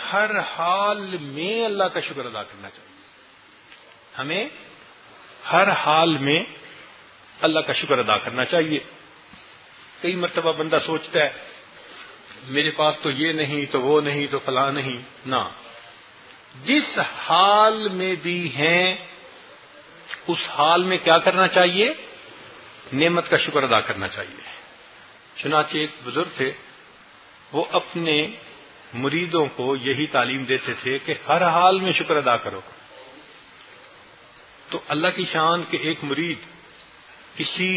ہر حال میں اللہ کا شکر ادا کرنا چاہیے. ہمیں ہر حال میں اللہ کا شکر ادا کرنا چاہیے. کئی مرتبہ بندہ سوچتا ہے میرے پاس تو یہ نہیں تو وہ نہیں تو فلاں نہیں. نہ، جس حال میں بھی ہیں اس حال میں کیا کرنا چاہیے؟ نعمت کا شکر ادا کرنا چاہیے. چنانچہ ایک بزرگ تھے، وہ اپنے مریدوں کو یہی تعلیم دیتے تھے کہ ہر حال میں شکر ادا کرو. تو اللہ کی شان کہ ایک مرید کسی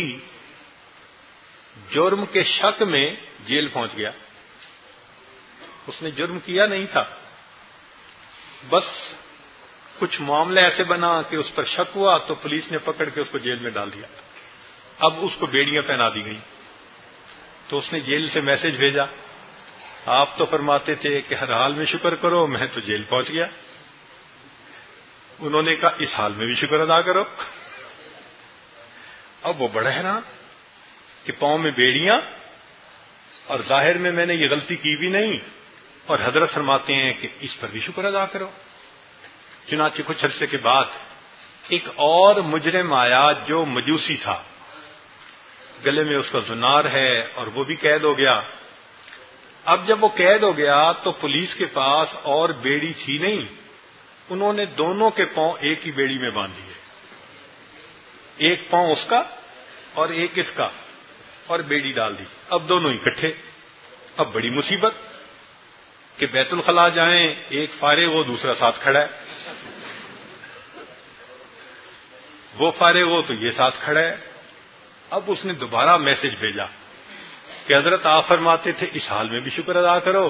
جرم کے شک میں جیل پہنچ گیا. اس نے جرم کیا نہیں تھا، بس کچھ معاملہ ایسے بنا کہ اس پر شک ہوا تو پولیس نے پکڑ کے اس کو جیل میں ڈال دیا. اب اس کو بیڑیاں پہنا دی گئیں. تو اس نے جیل سے میسج بھیجا، آپ تو فرماتے تھے کہ ہر حال میں شکر کرو، میں تو جیل پہنچ گیا. انہوں نے کہا اس حال میں بھی شکر ادا کرو. اب وہ بڑا حیران کہ پاؤں میں بیڑیاں اور ظاہر میں نے یہ غلطی کی بھی نہیں، اور حضرت فرماتے ہیں کہ اس پر بھی شکر ادا کرو. چنانچہ کچھ عرصے کے بعد ایک اور مجرم آیا جو مجوسی تھا، گلے میں اس کا زنار ہے اور وہ بھی قید ہو گیا. اب جب وہ قید ہو گیا تو پولیس کے پاس اور بیڑی تھی نہیں، انہوں نے دونوں کے پاؤں ایک ہی بیڑی میں باندھ دیے. ایک پاؤں اس کا اور ایک اس کا، اور بیڑی ڈال دی. اب دونوں اکٹھے. اب بڑی مصیبت کہ بیت الخلاء جائیں، ایک فارغ ہو دوسرا ساتھ کھڑا ہے، وہ فارغ ہو تو یہ ساتھ کھڑا ہے. اب اس نے دوبارہ میسج بھیجا کہ حضرت آپ فرماتے تھے اس حال میں بھی شکر ادا کرو،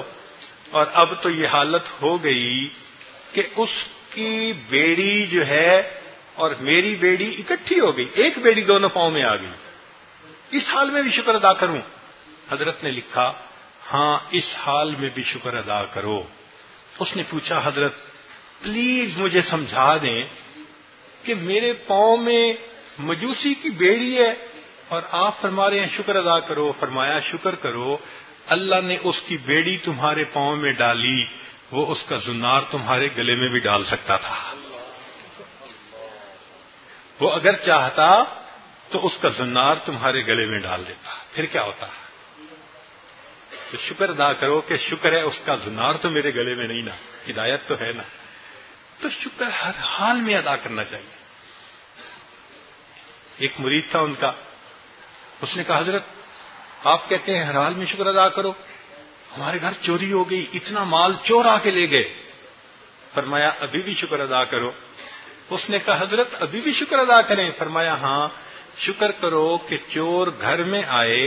اور اب تو یہ حالت ہو گئی کہ اس کی بیڑی جو ہے اور میری بیڑی اکٹھی ہو گئی، ایک بیڑی دونوں پاؤں میں آ گئی، اس حال میں بھی شکر ادا کروں؟ حضرت نے لکھا ہاں اس حال میں بھی شکر ادا کرو. اس نے پوچھا حضرت پلیز مجھے سمجھا دیں کہ میرے پاؤں میں مجوسی کی بیڑی ہے اور آپ فرما رہے ہیں شکر ادا کرو. فرمایا شکر کرو، اللہ نے اس کی بیڑی تمہارے پاؤں میں ڈالی، وہ اس کا زنار تمہارے گلے میں بھی ڈال سکتا تھا. وہ اگر چاہتا تو اس کا زنار تمہارے گلے میں ڈال دیتا، پھر کیا ہوتا؟ تو شکر ادا کرو کہ شکر ہے اس کا زنار تو میرے گلے میں نہیں نا، ہدایت تو ہے نا. تو شکر ہر حال میں ادا کرنا چاہیے. ایک مرید تھا ان کا، اس نے کہا حضرت آپ کہتے ہیں ہر حال میں شکر ادا کرو، ہمارے گھر چوری ہو گئی، اتنا مال چور آ کے لے گئے. فرمایا ابھی بھی شکر ادا کرو. اس نے کہا حضرت ابھی بھی شکر ادا کریں؟ فرمایا ہاں شکر کرو کہ چور گھر میں آئے،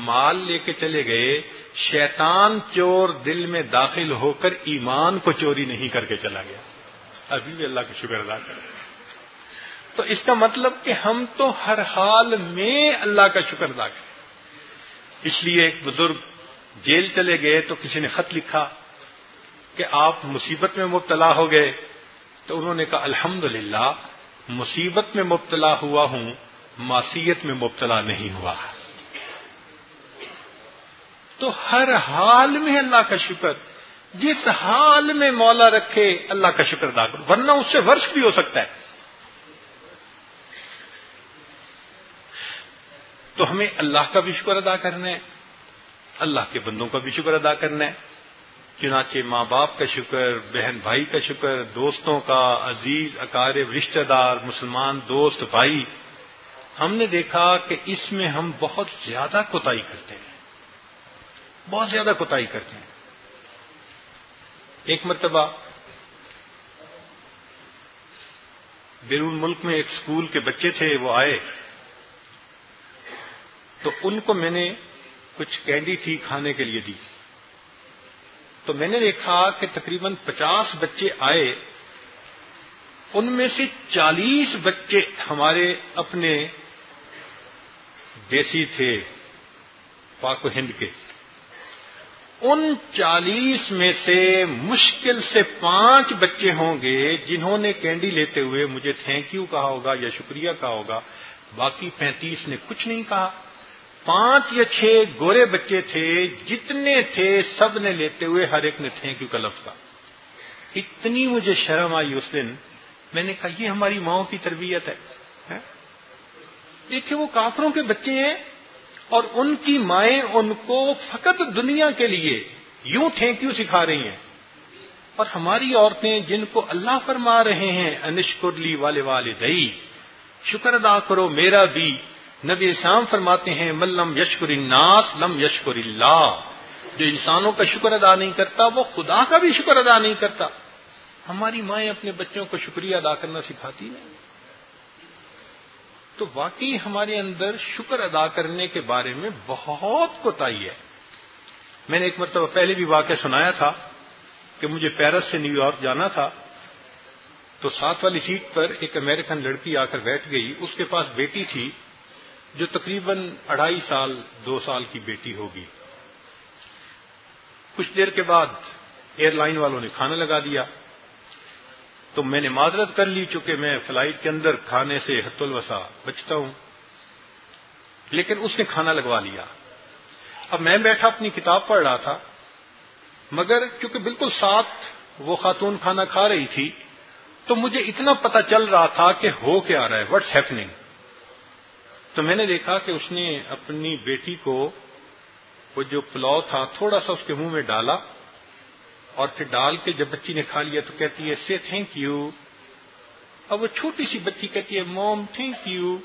مال لے کے چلے گئے، شیطان چور دل میں داخل ہو کر ایمان کو چوری نہیں کر کے چلا گیا. ابھی بھی اللہ کا شکر ادا کریں. تو اس کا مطلب کہ ہم تو ہر حال میں اللہ کا شکر ادا کریں. اس لیے ایک بزرگ جیل چلے گئے تو کسی نے خط لکھا کہ آپ مصیبت میں مبتلا ہو گئے. تو انہوں نے کہا الحمدللہ مصیبت میں مبتلا ہوا ہوں، معصیت میں مبتلا نہیں ہوا. تو ہر حال میں اللہ کا شکر، جس حال میں مولا رکھے اللہ کا شکر ادا کرو، ورنہ اس سے ورش بھی ہو سکتا ہے. تو ہمیں اللہ کا بھی شکر ادا کرنا ہے، اللہ کے بندوں کا بھی شکر ادا کرنا ہے. چنانچہ ماں باپ کا شکر، بہن بھائی کا شکر، دوستوں کا، عزیز اقارب رشتہ دار، مسلمان دوست بھائی، ہم نے دیکھا کہ اس میں ہم بہت زیادہ کوتاہی کرتے ہیں، بہت زیادہ کوتاہی کرتے ہیں. ایک مرتبہ بیرون ملک میں ایک اسکول کے بچے تھے، وہ آئے تو ان کو میں نے کچھ کینڈی تھی کھانے کے لیے دی. تو میں نے دیکھا کہ تقریباً 50 بچے آئے، ان میں سے 40 بچے ہمارے اپنے دیسی تھے، پاک و ہند کے. ان 40 میں سے مشکل سے 5 بچے ہوں گے جنہوں نے کینڈی لیتے ہوئے مجھے تھینک یو کہا ہوگا یا شکریہ کہا ہوگا، باقی 35 نے کچھ نہیں کہا. 5 یا 6 گورے بچے تھے، جتنے تھے سب نے لیتے ہوئے ہر ایک نے تھینک یو کا لفظ کہا. اتنی مجھے شرم آئی اس دن، میں نے کہا یہ ہماری ماؤں کی تربیت ہے. دیکھیں وہ کافروں کے بچے ہیں اور ان کی مائیں ان کو فقط دنیا کے لیے یوں تھینک یو سکھا رہی ہیں، اور ہماری عورتیں جن کو اللہ فرما رہے ہیں انشکر لی والے والدئی، شکر ادا کرو میرا بھی. نبی اسلام فرماتے ہیں من لم یشکر الناس لم یشکر اللہ، جو انسانوں کا شکر ادا نہیں کرتا وہ خدا کا بھی شکر ادا نہیں کرتا. ہماری مائیں اپنے بچوں کو شکریہ ادا کرنا سکھاتی ہیں. تو واقعی ہمارے اندر شکر ادا کرنے کے بارے میں بہت کوتاہی ہے. میں نے ایک مرتبہ پہلے بھی واقعہ سنایا تھا کہ مجھے پیرس سے نیو یارک جانا تھا، تو 7 والی سیٹ پر ایک امریکن لڑکی آ کر بیٹھ گئی. اس کے پاس بیٹی تھی جو تقریباً 2.5 سال 2 سال کی بیٹی ہوگی. کچھ دیر کے بعد ایئر لائن والوں نے کھانا لگا دیا، تو میں نے معذرت کر لی چونکہ میں فلائٹ کے اندر کھانے سے حت الوسع بچتا ہوں، لیکن اس نے کھانا لگوا لیا. اب میں بیٹھا اپنی کتاب پڑھ رہا تھا، مگر چونکہ بالکل ساتھ وہ خاتون کھانا کھا رہی تھی تو مجھے اتنا پتہ چل رہا تھا کہ ہو کیا رہا ہے، واٹس ہیپننگ. تو میں نے دیکھا کہ اس نے اپنی بیٹی کو وہ جو پلاؤ تھا تھوڑا سا اس کے منہ میں ڈالا، اور پھر ڈال کے جب بچی نے کھا لیا تو کہتی ہے سے تھینک یو. اب وہ چھوٹی سی بچی کہتی ہے موم تھینک یو.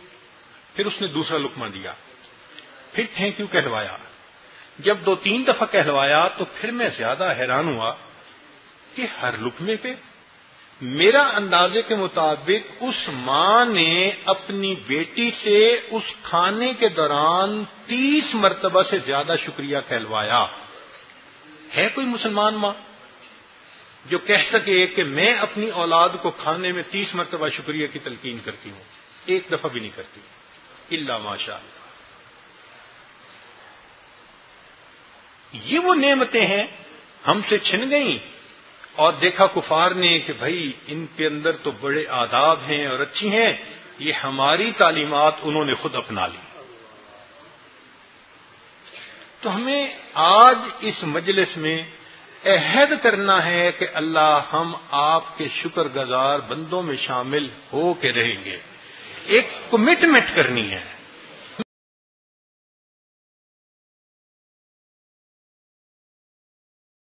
پھر اس نے دوسرا لقمہ دیا، پھر تھینک یو کہلوایا. جب 2-3 دفعہ کہلوایا تو پھر میں زیادہ حیران ہوا کہ ہر لقمے پہ میرا اندازے کے مطابق اس ماں نے اپنی بیٹی سے اس کھانے کے دوران 30 مرتبہ سے زیادہ شکریہ کہلوایا. ہے کوئی مسلمان ماں جو کہہ سکے کہ میں اپنی اولاد کو کھانے میں 30 مرتبہ شکریہ کی تلقین کرتی ہوں؟ ایک دفعہ بھی نہیں کرتی، الا ماشاء اللہ. یہ وہ نعمتیں ہیں ہم سے چھن گئیں، اور دیکھا کفار نے کہ بھائی ان کے اندر تو بڑے آداب ہیں اور اچھی ہیں، یہ ہماری تعلیمات انہوں نے خود اپنا لی. تو ہمیں آج اس مجلس میں عہد کرنا ہے کہ اللہ ہم آپ کے شکر گزار بندوں میں شامل ہو کے رہیں گے. ایک کمٹمنٹ کرنی ہے.